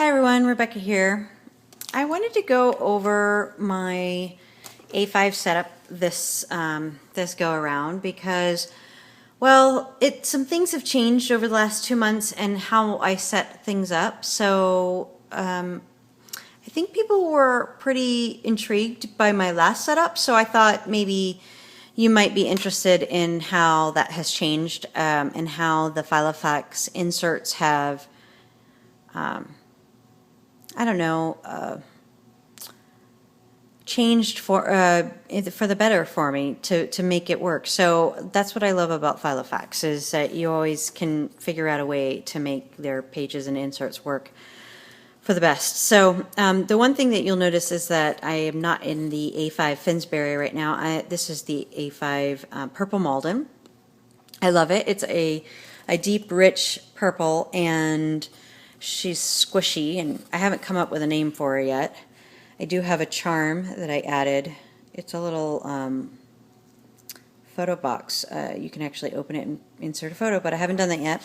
Hi everyone, Rebecca here. I wanted to go over my A5 setup this go around because, well, some things have changed over the last 2 months and how I set things up. So I think people were pretty intrigued by my last setup, so I thought maybe you might be interested in how that has changed and how the Filofax inserts have changed for the better for me to make it work. So that's what I love about Filofax, is that you always can figure out a way to make their pages and inserts work for the best. So the one thing that you'll notice is that I am not in the A5 Finsbury right now. This is the A5 Purple Malden. I love it. It's a deep, rich purple, and she's squishy, and I haven't come up with a name for her yet. I do have a charm that I added. It's a little photo box. You can actually open it and insert a photo, but I haven't done that yet.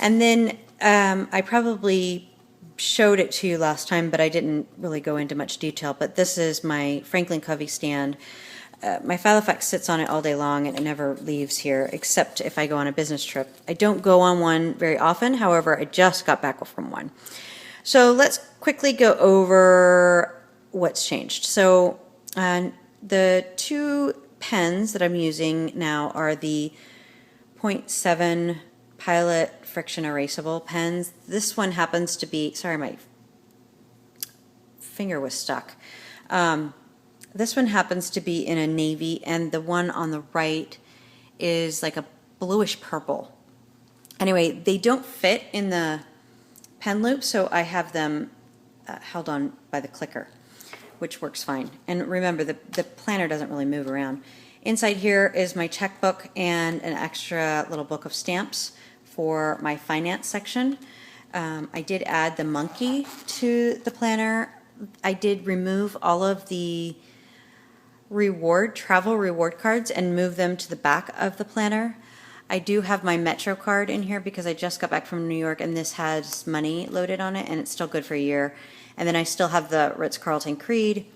And then I probably showed it to you last time, but I didn't really go into much detail. But this is my Franklin Covey stand. My Filofax sits on it all day long and it never leaves here, except if I go on a business trip. I don't go on one very often, however, I just got back from one. So let's quickly go over what's changed. So the two pens that I'm using now are the 0.7 Pilot friction erasable pens. This one happens to be, sorry, my finger was stuck. This one happens to be in a navy, and the one on the right is like a bluish purple. Anyway, they don't fit in the pen loop, so I have them held on by the clicker, which works fine. And remember, the planner doesn't really move around. Inside here is my checkbook and an extra little book of stamps for my finance section. I did add the monkey to the planner. I did remove all of the travel reward cards and move them to the back of the planner. I do have my Metro card in here because I just got back from New York, and this has money loaded on it, and it's still good for a year. And then I still have the Ritz-Carlton Creed.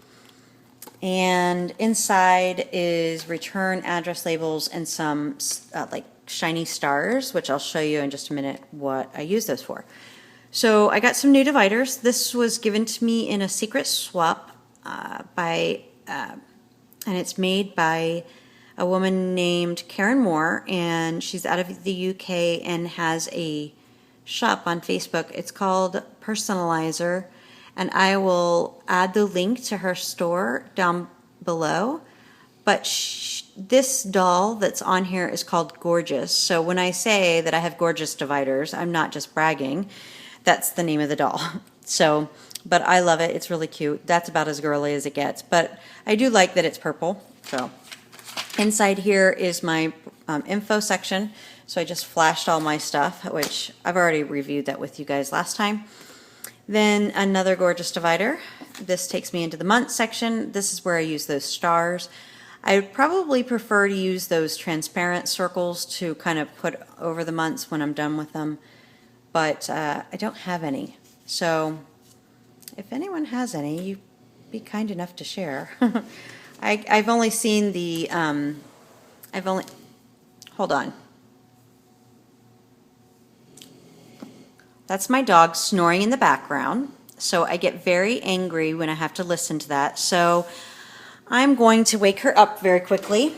And inside is return address labels and some like shiny stars, which I'll show you in just a minute what I use those for. So I got some new dividers. This was given to me in a secret swap and it's made by a woman named Karen Moore, and she's out of the UK and has a shop on Facebook. It's called Personalizer, and I will add the link to her store down below. But this doll that's on here is called Gorgeous. So when I say that I have gorgeous dividers, I'm not just bragging. That's the name of the doll. So, but I love it. It's really cute. That's about as girly as it gets. But I do like that it's purple. So inside here is my info section. So I just flashed all my stuff, which I've already reviewed that with you guys last time. Then another gorgeous divider. This takes me into the month section. This is where I use those stars. I would probably prefer to use those transparent circles to kind of put over the months when I'm done with them, but I don't have any. So if anyone has any, you'd be kind enough to share. I've only seen the, hold on. That's my dog snoring in the background, so I get very angry when I have to listen to that. So I'm going to wake her up very quickly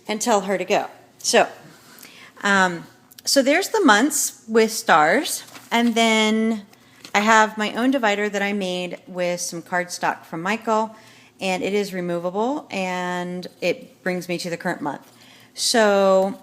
and tell her to go. So, so there's the months with stars, and then I have my own divider that I made with some cardstock from Michael, and it is removable, and it brings me to the current month. So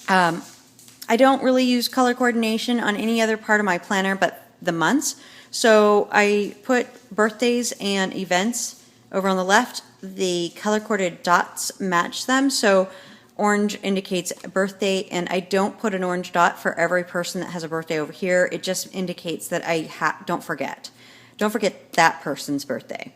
I don't really use color coordination on any other part of my planner but the months. So I put birthdays and events over on the left. The color-coded dots match them. So orange indicates a birthday, and I don't put an orange dot for every person that has a birthday over here. It just indicates that I don't forget. Don't forget that person's birthday.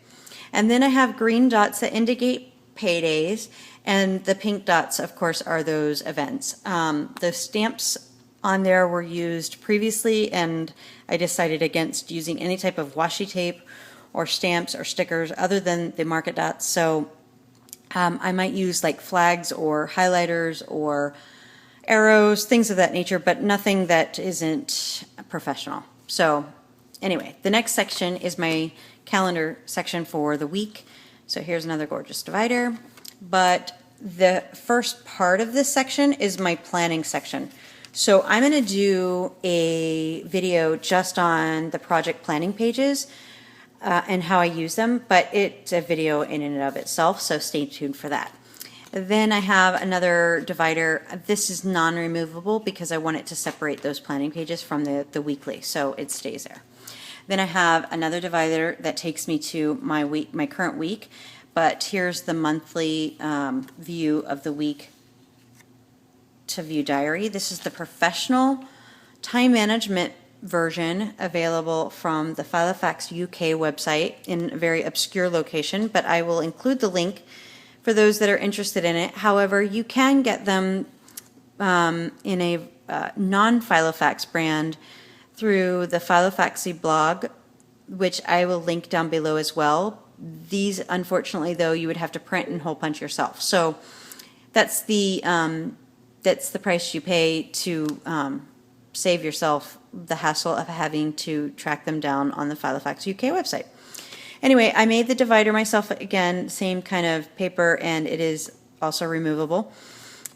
And then I have green dots that indicate paydays, and the pink dots, of course, are those events. The stamps on there were used previously, and I decided against using any type of washi tape or stamps or stickers other than the market dots. So I might use like flags or highlighters or arrows, things of that nature, but nothing that isn't professional. So anyway, the next section is my calendar section for the week. So here's another gorgeous divider. But the first part of this section is my planning section. So I'm going to do a video just on the project planning pages and how I use them, but it's a video in and of itself, so stay tuned for that. Then I have another divider. This is non-removable because I want it to separate those planning pages from the weekly, so it stays there. Then I have another divider that takes me to my current week, but here's the monthly view of the week to view diary. This is the professional time management version available from the Filofax UK website in a very obscure location, but I will include the link for those that are interested in it. However, you can get them in a non-Filofax brand through the Filofaxy blog, which I will link down below as well. These, unfortunately, though, you would have to print and hole punch yourself. So that's the price you pay to save yourself the hassle of having to track them down on the Filofax UK website. Anyway, I made the divider myself again, same kind of paper, and it is also removable.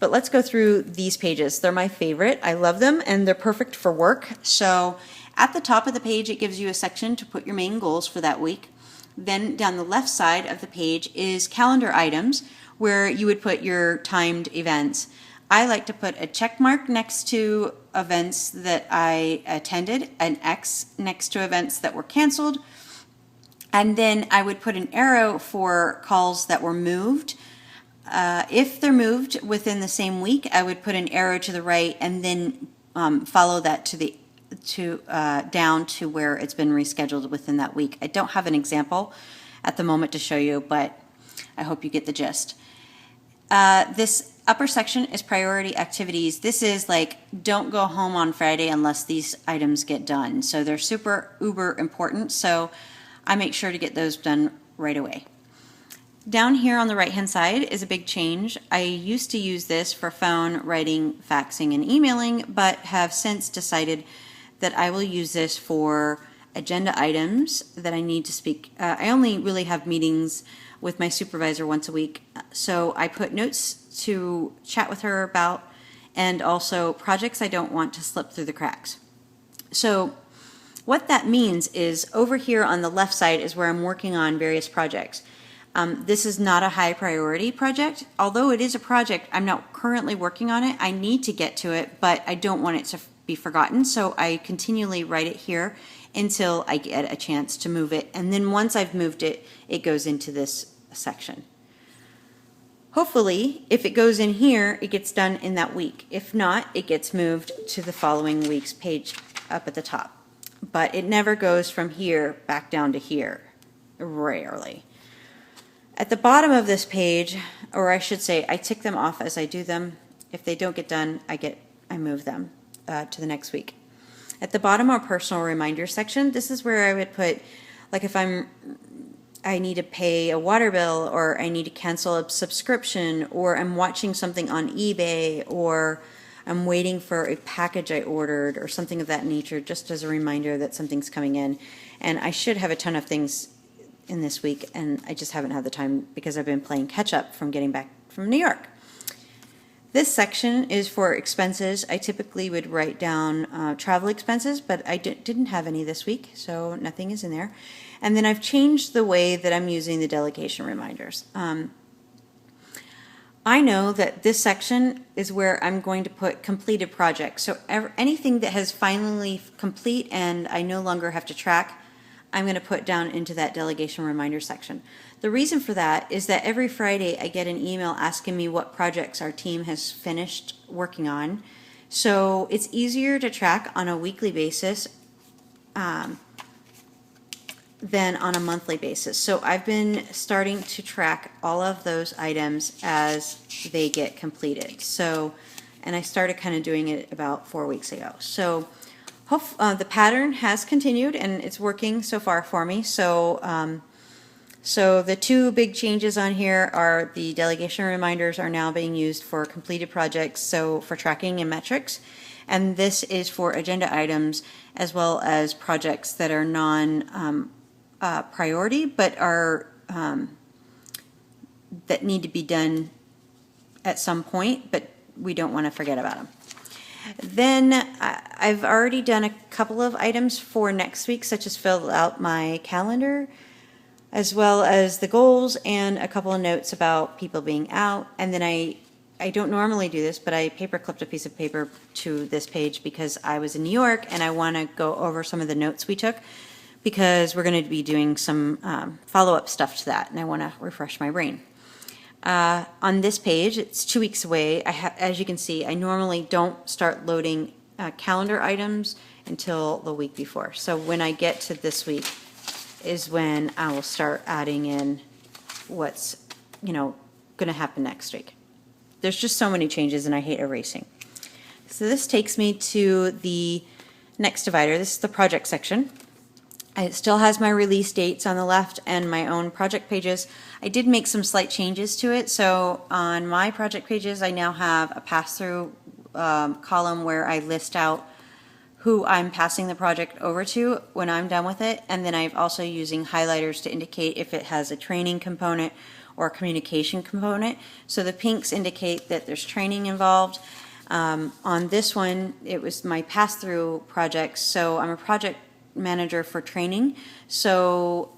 But let's go through these pages. They're my favorite. I love them, and they're perfect for work. So at the top of the page, it gives you a section to put your main goals for that week. Then down the left side of the page is calendar items, where you would put your timed events. I like to put a check mark next to events that I attended, an X next to events that were canceled, and then I would put an arrow for calls that were moved. If they're moved within the same week, I would put an arrow to the right and then follow that down to where it's been rescheduled within that week. I don't have an example at the moment to show you, but I hope you get the gist. This upper section is priority activities. This is like, don't go home on Friday unless these items get done. So they're super uber important, so I make sure to get those done right away. Down here on the right hand side is a big change. I used to use this for phone, writing, faxing, and emailing, but have since decided that I will use this for agenda items that I need to speak. I only really have meetings with my supervisor once a week, so I put notes to chat with her about, and also projects I don't want to slip through the cracks. So what that means is over here on the left side is where I'm working on various projects. This is not a high priority project. Although it is a project, I'm not currently working on it. I need to get to it, but I don't want it to be forgotten, so I continually write it here until I get a chance to move it. And then once I've moved it, it goes into this section. Hopefully, if it goes in here, it gets done in that week. If not, it gets moved to the following week's page up at the top. But it never goes from here back down to here, rarely. At the bottom of this page, or I should say, I tick them off as I do them. If they don't get done, I move them to the next week. At the bottom, our personal reminder section, this is where I would put, like if I need to pay a water bill, or I need to cancel a subscription, or I'm watching something on eBay, or I'm waiting for a package I ordered, or something of that nature, just as a reminder that something's coming in. And I should have a ton of things in this week, and I just haven't had the time because I've been playing catch up from getting back from New York. This section is for expenses. I typically would write down travel expenses, but I didn't have any this week, so nothing is in there. And then I've changed the way that I'm using the delegation reminders. I know that this section is where I'm going to put completed projects. So anything that has finally complete and I no longer have to track, I'm going to put down into that delegation reminder section. The reason for that is that every Friday I get an email asking me what projects our team has finished working on. So it's easier to track on a weekly basis than on a monthly basis. So I've been starting to track all of those items as they get completed. So and I started kind of doing it about 4 weeks ago. So the pattern has continued, and it's working so far for me. So the two big changes on here are the delegation reminders are now being used for completed projects, so for tracking and metrics. And this is for agenda items as well as projects that are non-priority but are that need to be done at some point, but we don't want to forget about them. Then I've already done a couple of items for next week, such as fill out my calendar, as well as the goals and a couple of notes about people being out. And then I don't normally do this, but I paper clipped a piece of paper to this page because I was in New York and I want to go over some of the notes we took, because we're going to be doing some follow-up stuff to that, and I want to refresh my brain. On this page, it's 2 weeks away. As you can see, I normally don't start loading calendar items until the week before. So when I get to this week is when I will start adding in what's, going to happen next week. There's just so many changes, and I hate erasing. So this takes me to the next divider. This is the project section. It still has my release dates on the left and my own project pages. I did make some slight changes to it. So on my project pages, I now have a pass-through column where I list out who I'm passing the project over to when I'm done with it. And then I'm also using highlighters to indicate if it has a training component or a communication component. So the pinks indicate that there's training involved. On this one, it was my pass-through projects. So I'm a project manager for training. So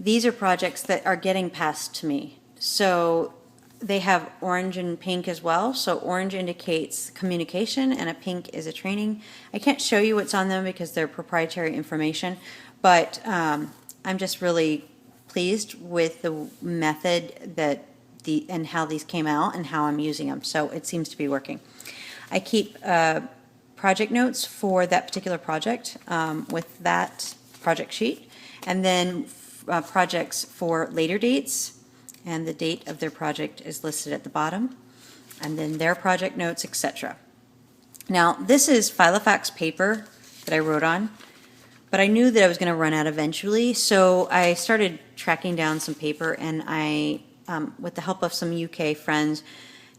these are projects that are getting passed to me. So they have orange and pink as well. So orange indicates communication and a pink is a training. I can't show you what's on them because they're proprietary information, but I'm just really pleased with the method that and how these came out and how I'm using them. So it seems to be working. I keep project notes for that particular project with that project sheet, and then projects for later dates, and the date of their project is listed at the bottom, and then their project notes, etc. Now this is Filofax paper that I wrote on, but I knew that I was going to run out eventually, so I started tracking down some paper, and I, with the help of some UK friends,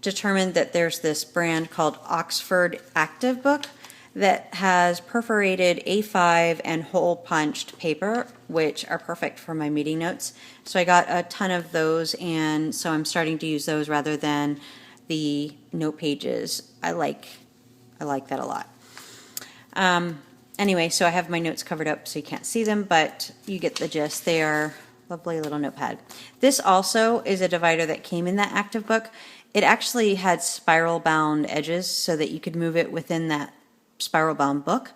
determined that there's this brand called Oxford Active Book that has perforated A5 and hole punched paper, which are perfect for my meeting notes. So I got a ton of those, and so I'm starting to use those rather than the note pages. I like that a lot. Anyway, so I have my notes covered up so you can't see them, but you get the gist. They are lovely little notepad. This also is a divider that came in that active book. It actually had spiral bound edges so that you could move it within that spiral bound book.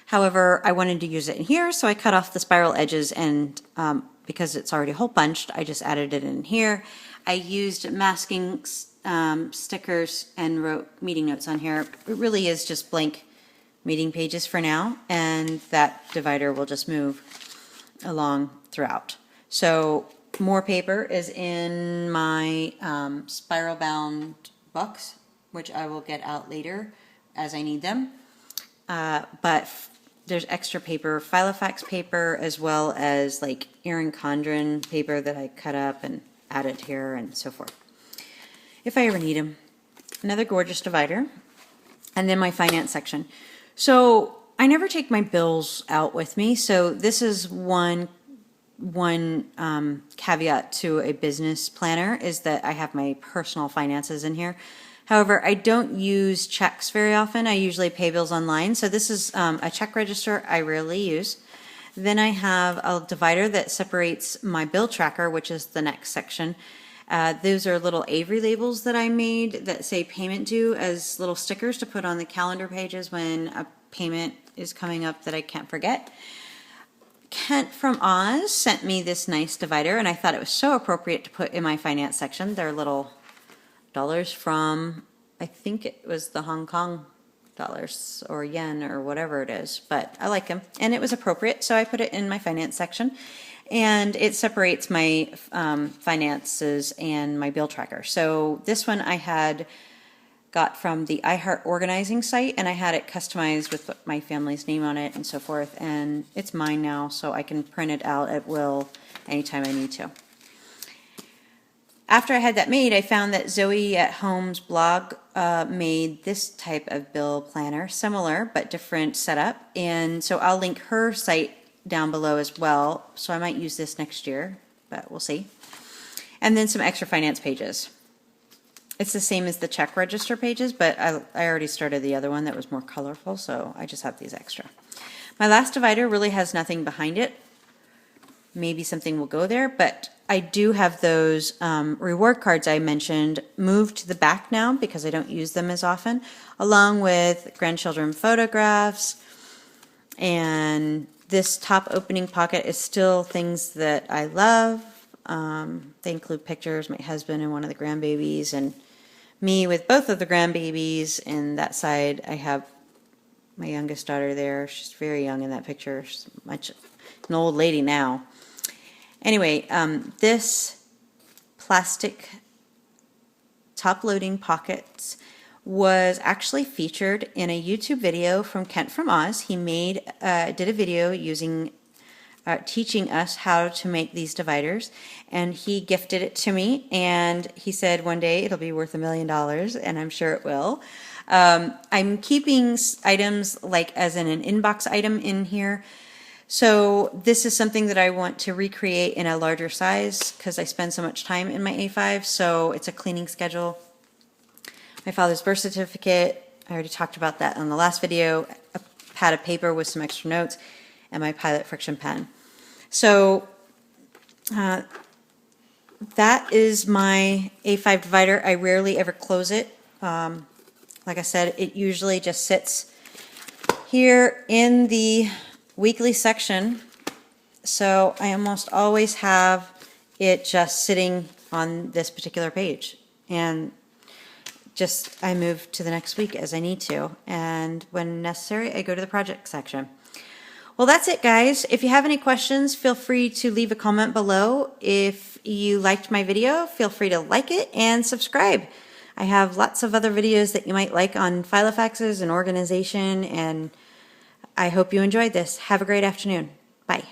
However, I wanted to use it in here, so I cut off the spiral edges, and because it's already hole punched, I just added it in here. I used masking stickers and wrote meeting notes on here. It really is just blank meeting pages for now, and that divider will just move along throughout. So more paper is in my spiral bound books, which I will get out later as I need them. But there's extra paper, Filofax paper, as well as like Erin Condren paper that I cut up and added here and so forth, if I ever need them. Another gorgeous divider. And then my finance section. So I never take my bills out with me, so this is one caveat to a business planner, is that I have my personal finances in here. However, I don't use checks very often. I usually pay bills online. So this is a check register I rarely use. Then I have a divider that separates my bill tracker, which is the next section. Those are little Avery labels that I made that say payment due as little stickers to put on the calendar pages when a payment is coming up that I can't forget. Kent from Oz sent me this nice divider, and I thought it was so appropriate to put in my finance section. They're little dollars from, I think it was the Hong Kong dollars or yen or whatever it is, but I like them, and it was appropriate, so I put it in my finance section, and it separates my finances and my bill tracker. So this one I had got from the iHeart organizing site, and I had it customized with my family's name on it and so forth, and it's mine now, so I can print it out at will anytime I need to. After I had that made, I found that Zoe at Home's blog made this type of bill planner, similar but different setup, and so I'll link her site down below as well, so I might use this next year, but we'll see. And then some extra finance pages. It's the same as the check register pages, but I already started the other one that was more colorful, so I just have these extra. My last divider really has nothing behind it. Maybe something will go there, but I do have those reward cards I mentioned moved to the back now because I don't use them as often, along with grandchildren photographs. And this top opening pocket is still things that I love. They include pictures, my husband and one of the grandbabies, and me with both of the grandbabies. And that side, I have my youngest daughter there. She's very young in that picture. She's much an old lady now. Anyway, this plastic top-loading pockets was actually featured in a YouTube video from Kent from Oz. He did a video using teaching us how to make these dividers, and he gifted it to me, and he said one day it'll be worth $1 million, and I'm sure it will. I'm keeping items like as in an inbox item in here, so this is something that I want to recreate in a larger size because I spend so much time in my A5, so it's a cleaning schedule. My father's birth certificate, I already talked about that on the last video, a pad of paper with some extra notes, and my Pilot friction pen. So that is my A5 divider. I rarely ever close it. Like I said, it usually just sits here in the weekly section. So I almost always have it just sitting on this particular page. And just I move to the next week as I need to. And when necessary, I go to the project section. Well, that's it, guys. If you have any questions, feel free to leave a comment below. If you liked my video, feel free to like it and subscribe. I have lots of other videos that you might like on Filofaxes and organization, and I hope you enjoyed this. Have a great afternoon. Bye.